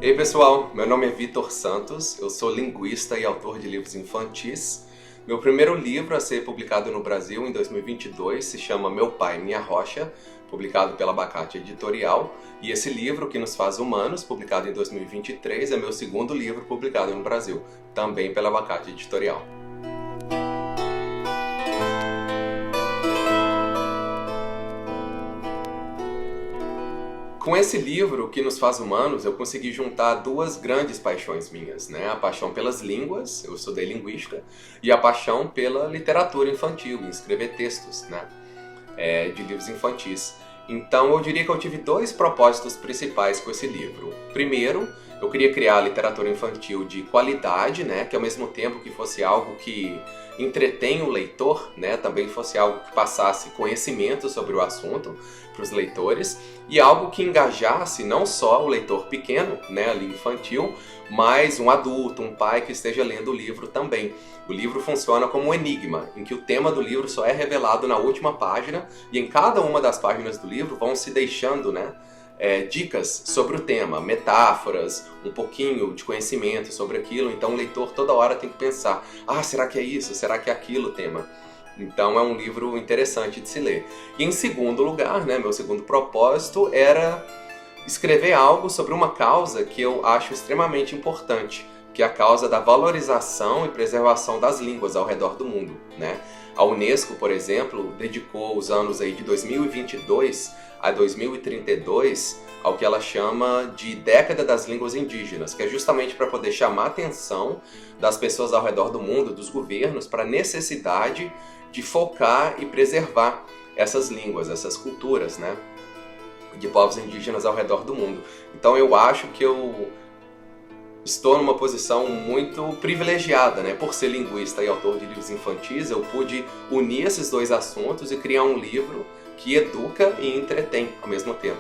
Ei pessoal, meu nome é Vitor Santos, eu sou linguista e autor de livros infantis. Meu primeiro livro a ser publicado no Brasil em 2022 se chama Meu Pai, Minha Rocha, publicado pela Abacate Editorial. E esse livro, Que Nos Faz Humanos, publicado em 2023, é meu segundo livro publicado no Brasil, também pela Abacate Editorial. Com esse livro, Que Nos Faz Humanos, eu consegui juntar duas grandes paixões minhas, né? A paixão pelas línguas, eu estudei linguística, e a paixão pela literatura infantil, em escrever textos, né? De livros infantis. Então eu diria que eu tive dois propósitos principais com esse livro. Primeiro, eu queria criar literatura infantil de qualidade, né? Que ao mesmo tempo que fosse algo que entretém o leitor, né? Também fosse algo que passasse conhecimento sobre o assunto para os leitores, e algo que engajasse não só o leitor pequeno, né, ali infantil, mas um adulto, um pai que esteja lendo o livro também. O livro funciona como um enigma, em que o tema do livro só é revelado na última página, e em cada uma das páginas do livro vão se deixando, né, dicas sobre o tema, metáforas, um pouquinho de conhecimento sobre aquilo. Então o leitor toda hora tem que pensar, será que é isso? Será que é aquilo o tema? Então é um livro interessante de se ler. E em segundo lugar, né, meu segundo propósito era escrever algo sobre uma causa que eu acho extremamente importante, que é a causa da valorização e preservação das línguas ao redor do mundo, né? A Unesco, por exemplo, dedicou os anos aí de 2022 a 2032 ao que ela chama de Década das Línguas Indígenas, que é justamente para poder chamar a atenção das pessoas ao redor do mundo, dos governos, para a necessidade de focar e preservar essas línguas, essas culturas, né, de povos indígenas ao redor do mundo. Então eu acho que eu estou numa posição muito privilegiada, né? Por ser linguista e autor de livros infantis, eu pude unir esses dois assuntos e criar um livro que educa e entretém ao mesmo tempo.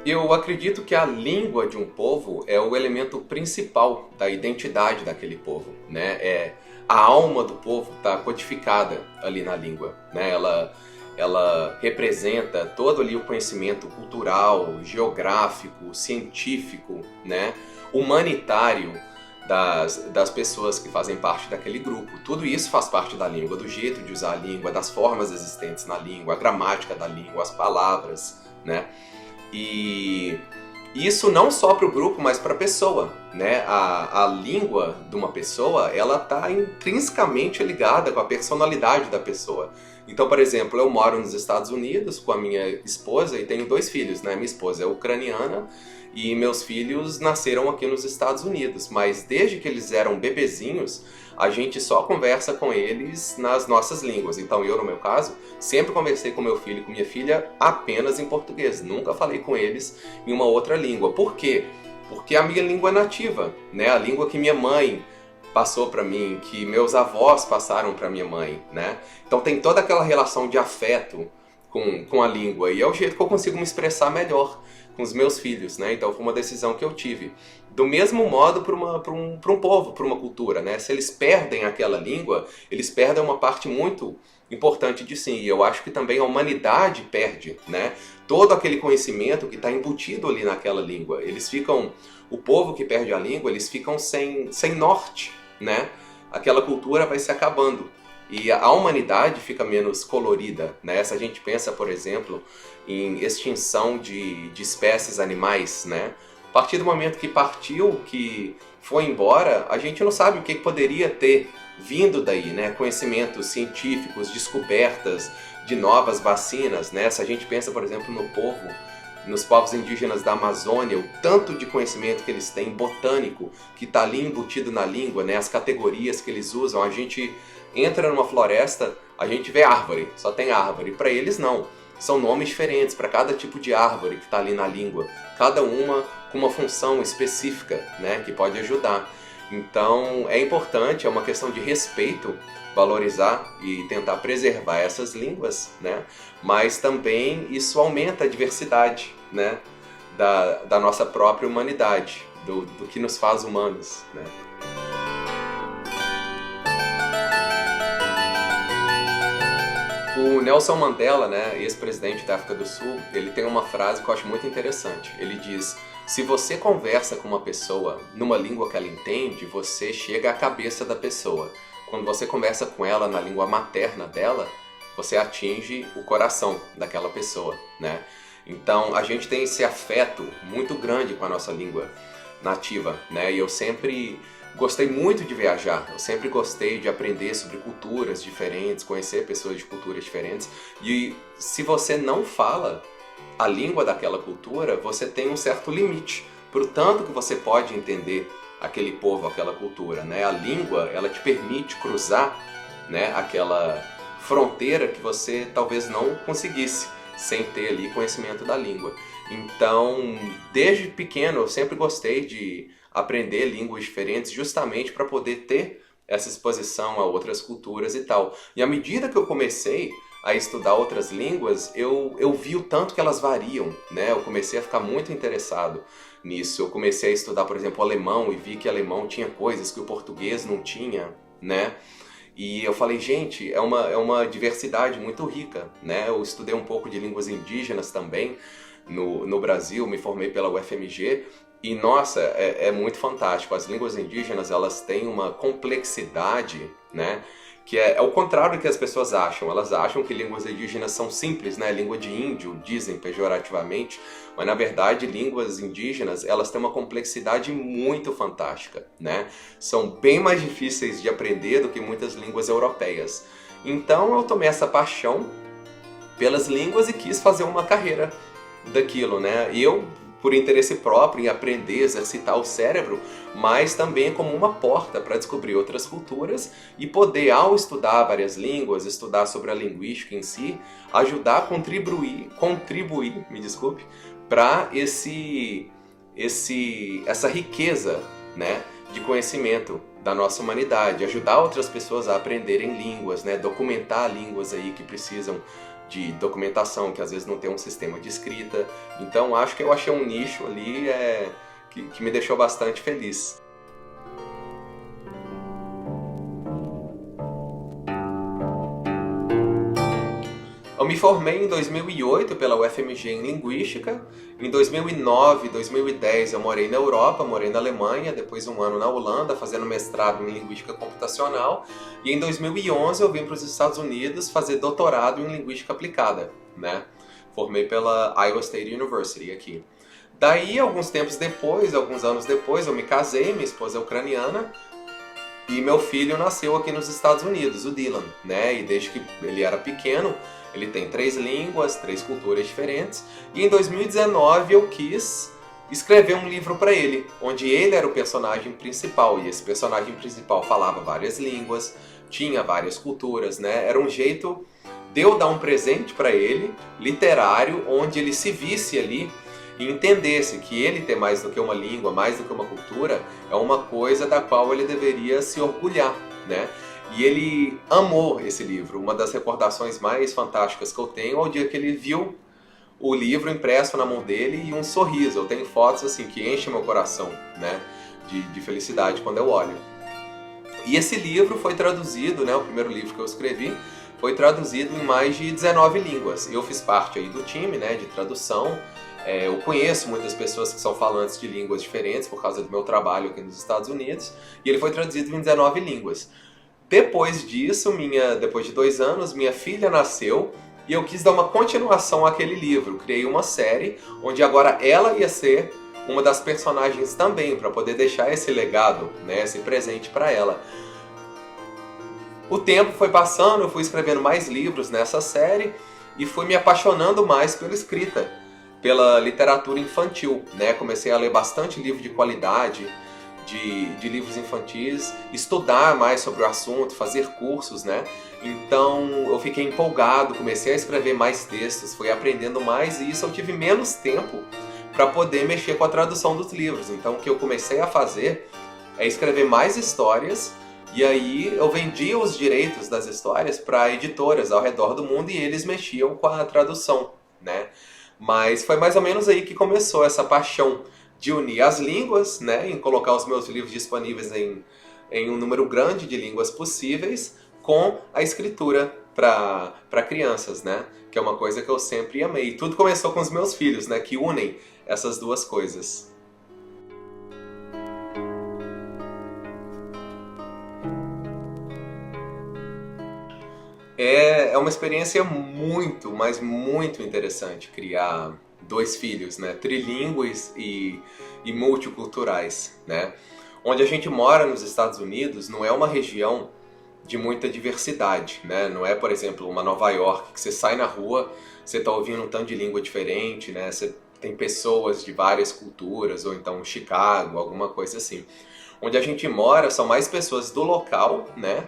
Eu acredito que a língua de um povo é o elemento principal da identidade daquele povo, né? A alma do povo está codificada ali na língua, né? Ela representa todo ali o conhecimento cultural, geográfico, científico, né? Humanitário das pessoas que fazem parte daquele grupo. Tudo isso faz parte da língua, do jeito de usar a língua, das formas existentes na língua, a gramática da língua, as palavras, né? E isso não só para o grupo, mas para a pessoa, né? A língua de uma pessoa, ela está intrinsecamente ligada com a personalidade da pessoa. Então, por exemplo, eu moro nos Estados Unidos com a minha esposa e tenho 2 filhos, né? Minha esposa é ucraniana e meus filhos nasceram aqui nos Estados Unidos, mas desde que eles eram bebezinhos, a gente só conversa com eles nas nossas línguas. Então eu, no meu caso, sempre conversei com meu filho e com minha filha apenas em português. Nunca falei com eles em uma outra língua. Por quê? Porque a minha língua é nativa, né? A língua que minha mãe passou para mim, que meus avós passaram para minha mãe, né? Então tem toda aquela relação de afeto com a língua, e é o jeito que eu consigo me expressar melhor com os meus filhos, né? Então foi uma decisão que eu tive. Do mesmo modo para um povo, para uma cultura, né? Se eles perdem aquela língua, eles perdem uma parte muito importante de si. E eu acho que também a humanidade perde, né? Todo aquele conhecimento que está embutido ali naquela língua. O povo que perde a língua, eles ficam sem norte, né? Aquela cultura vai se acabando. E a humanidade fica menos colorida, né? Se a gente pensa, por exemplo, em extinção de espécies animais, né? A partir do momento que partiu, que foi embora, a gente não sabe o que poderia ter vindo daí, né? Conhecimentos científicos, descobertas de novas vacinas, né? Se a gente pensa, por exemplo, nos povos indígenas da Amazônia, o tanto de conhecimento que eles têm, botânico, que está ali embutido na língua, né? As categorias que eles usam. A gente entra numa floresta, a gente vê árvore, só tem árvore. Para eles não, são nomes diferentes para cada tipo de árvore que está ali na língua, cada uma com uma função específica, né? Que pode ajudar. Então é importante, é uma questão de respeito, valorizar e tentar preservar essas línguas, né? Mas também isso aumenta a diversidade, né? Da nossa própria humanidade, do que nos faz humanos, né? O Nelson Mandela, né, ex-presidente da África do Sul, ele tem uma frase que eu acho muito interessante. Ele diz: se você conversa com uma pessoa numa língua que ela entende, você chega à cabeça da pessoa. Quando você conversa com ela na língua materna dela, você atinge o coração daquela pessoa, né? Então a gente tem esse afeto muito grande com a nossa língua nativa, né? E eu sempre gostei muito de viajar, eu sempre gostei de aprender sobre culturas diferentes, conhecer pessoas de culturas diferentes. E se você não fala a língua daquela cultura, você tem um certo limite para o tanto que você pode entender aquele povo, aquela cultura, né? A língua, ela te permite cruzar, né, aquela fronteira que você talvez não conseguisse sem ter ali conhecimento da língua. Então, desde pequeno, eu sempre gostei de aprender línguas diferentes justamente para poder ter essa exposição a outras culturas e tal. E à medida que eu comecei a estudar outras línguas, eu vi o tanto que elas variam, né? Eu comecei a ficar muito interessado nisso. Eu comecei a estudar, por exemplo, alemão e vi que alemão tinha coisas que o português não tinha, né? E eu falei, gente, é uma diversidade muito rica, né? Eu estudei um pouco de línguas indígenas também no Brasil, me formei pela UFMG. E, nossa, é muito fantástico. As línguas indígenas, elas têm uma complexidade, né? Que é o contrário do que as pessoas acham. Elas acham que línguas indígenas são simples, né? Língua de índio, dizem pejorativamente. Mas, na verdade, línguas indígenas, elas têm uma complexidade muito fantástica, né? São bem mais difíceis de aprender do que muitas línguas europeias. Então, eu tomei essa paixão pelas línguas e quis fazer uma carreira daquilo, né? E eu, por interesse próprio em aprender, exercitar o cérebro, mas também como uma porta para descobrir outras culturas e poder, ao estudar várias línguas, estudar sobre a linguística em si, ajudar a contribuir, para essa riqueza, né, de conhecimento da nossa humanidade, ajudar outras pessoas a aprenderem línguas, né, documentar línguas aí que precisam de documentação, que às vezes não tem um sistema de escrita. Então acho que eu achei um nicho ali que me deixou bastante feliz. Eu me formei em 2008 pela UFMG em Linguística. Em 2009, 2010 eu morei na Europa, morei na Alemanha, depois um ano na Holanda, fazendo mestrado em Linguística Computacional. E em 2011 eu vim para os Estados Unidos fazer doutorado em Linguística Aplicada, né? Formei pela Iowa State University aqui. Daí, alguns anos depois, eu me casei, minha esposa é ucraniana, e meu filho nasceu aqui nos Estados Unidos, o Dylan, né? E desde que ele era pequeno, ele tem 3 línguas, 3 culturas diferentes. E em 2019 eu quis escrever um livro para ele, onde ele era o personagem principal. E esse personagem principal falava várias línguas, tinha várias culturas, né? Era um jeito de eu dar um presente para ele, literário, onde ele se visse ali e entendesse que ele ter mais do que uma língua, mais do que uma cultura, é uma coisa da qual ele deveria se orgulhar, né? E ele amou esse livro. Uma das recordações mais fantásticas que eu tenho é o dia que ele viu o livro impresso na mão dele e um sorriso. Eu tenho fotos assim que enchem meu coração, né, de felicidade quando eu olho. E esse livro foi traduzido, né, o primeiro livro que eu escrevi, foi traduzido em mais de 19 línguas. Eu fiz parte aí do time, né, de tradução. Eu conheço muitas pessoas que são falantes de línguas diferentes por causa do meu trabalho aqui nos Estados Unidos. E ele foi traduzido em 19 línguas. Depois disso, depois de 2 anos, minha filha nasceu e eu quis dar uma continuação àquele livro. Criei uma série onde agora ela ia ser uma das personagens também, para poder deixar esse legado, né, esse presente para ela. O tempo foi passando, eu fui escrevendo mais livros nessa série e fui me apaixonando mais pela escrita, pela literatura infantil, né? Comecei a ler bastante livro de qualidade, de livros infantis, estudar mais sobre o assunto, fazer cursos, né? Então eu fiquei empolgado, comecei a escrever mais textos, fui aprendendo mais e isso eu tive menos tempo para poder mexer com a tradução dos livros. Então o que eu comecei a fazer é escrever mais histórias e aí eu vendia os direitos das histórias para editoras ao redor do mundo e eles mexiam com a tradução, né? Mas foi mais ou menos aí que começou essa paixão de unir as línguas, né, em colocar os meus livros disponíveis em um número grande de línguas possíveis, com a escritura para crianças, né? Que é uma coisa que eu sempre amei. Tudo começou com os meus filhos, né? Que unem essas duas coisas. É uma experiência muito, mas muito interessante criar dois filhos, né? Trilingües e multiculturais, né? Onde a gente mora nos Estados Unidos não é uma região de muita diversidade, né? Não é, por exemplo, uma Nova York que você sai na rua, você está ouvindo um tanto de língua diferente, né? Você tem pessoas de várias culturas, ou então Chicago, alguma coisa assim. Onde a gente mora são mais pessoas do local, né?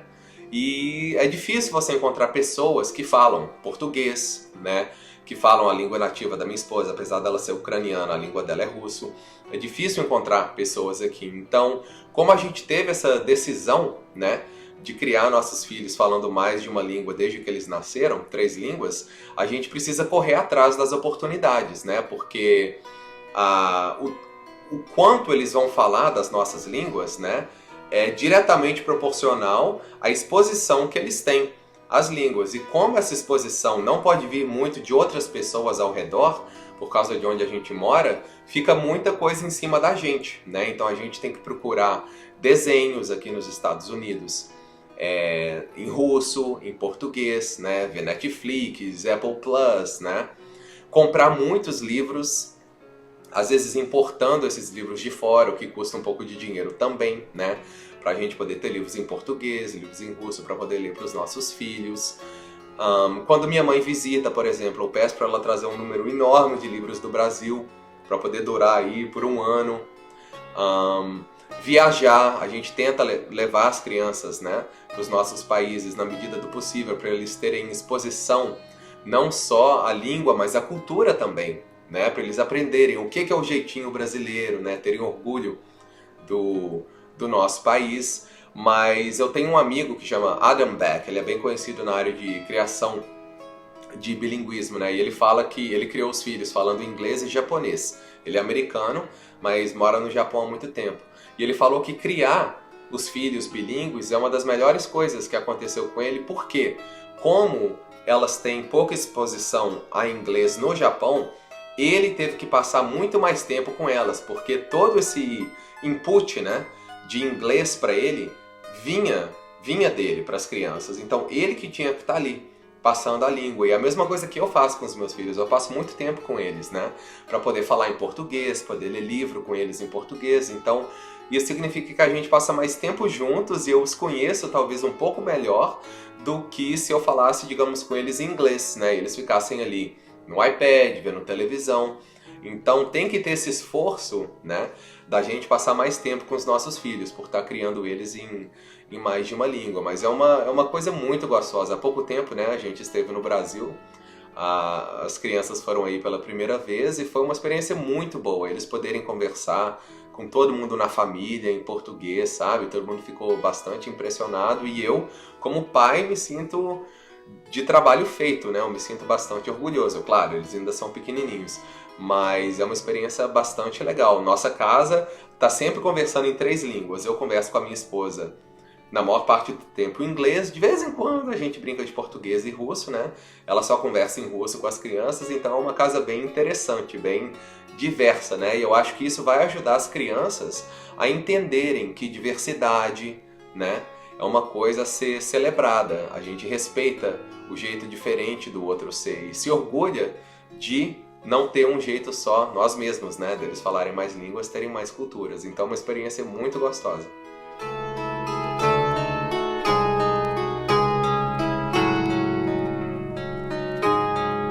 E é difícil você encontrar pessoas que falam português, né? Que falam a língua nativa da minha esposa, apesar dela ser ucraniana, a língua dela é russo. É difícil encontrar pessoas aqui. Então, como a gente teve essa decisão, né, de criar nossos filhos falando mais de uma língua desde que eles nasceram, 3 línguas, a gente precisa correr atrás das oportunidades, né? Porque o quanto eles vão falar das nossas línguas, né, é diretamente proporcional à exposição que eles têm às línguas. E como essa exposição não pode vir muito de outras pessoas ao redor, por causa de onde a gente mora, fica muita coisa em cima da gente, né? Então a gente tem que procurar desenhos aqui nos Estados Unidos, em russo, em português, né? Ver Netflix, Apple Plus, né? Comprar muitos livros, às vezes importando esses livros de fora, o que custa um pouco de dinheiro também, né? Pra gente poder ter livros em português, livros em russo, para poder ler para os nossos filhos. Quando minha mãe visita, por exemplo, eu peço para ela trazer um número enorme de livros do Brasil, para poder durar aí por um ano. Viajar, a gente tenta levar as crianças, né, para os nossos países na medida do possível, para eles terem exposição não só à língua, mas à cultura também, né, para eles aprenderem o que é o jeitinho brasileiro, né, terem orgulho do nosso país. Mas eu tenho um amigo que chama Adam Beck, ele é bem conhecido na área de criação de bilinguismo, né? E ele fala que ele criou os filhos falando inglês e japonês. Ele é americano, mas mora no Japão há muito tempo. E ele falou que criar os filhos bilíngues é uma das melhores coisas que aconteceu com ele, porque como elas têm pouca exposição a inglês no Japão, ele teve que passar muito mais tempo com elas, porque todo esse input, né, de inglês para ele vinha dele para as crianças. Então ele que tinha que estar ali passando a língua. E a mesma coisa que eu faço com os meus filhos, eu passo muito tempo com eles, né, para poder falar em português, poder ler livro com eles em português. Então isso significa que a gente passa mais tempo juntos e eu os conheço talvez um pouco melhor do que se eu falasse, digamos, com eles em inglês, né, eles ficassem ali no iPad, vendo televisão. Então tem que ter esse esforço, né, da gente passar mais tempo com os nossos filhos, por estar criando eles em mais de uma língua. Mas é uma coisa muito gostosa. Há pouco tempo, né, a gente esteve no Brasil, as crianças foram aí pela primeira vez e foi uma experiência muito boa. Eles poderem conversar com todo mundo na família, em português, sabe? Todo mundo ficou bastante impressionado e eu, como pai, me sinto de trabalho feito, né? Eu me sinto bastante orgulhoso. Claro, eles ainda são pequenininhos, mas é uma experiência bastante legal. Nossa casa está sempre conversando em 3 línguas. Eu converso com a minha esposa na maior parte do tempo em inglês. De vez em quando a gente brinca de português e russo, né? Ela só conversa em russo com as crianças, então é uma casa bem interessante, bem diversa, né? E eu acho que isso vai ajudar as crianças a entenderem que diversidade, né, é uma coisa a ser celebrada. A gente respeita o jeito diferente do outro ser e se orgulha de não ter um jeito só, nós mesmos, né, deles falarem mais línguas, terem mais culturas. Então é uma experiência muito gostosa.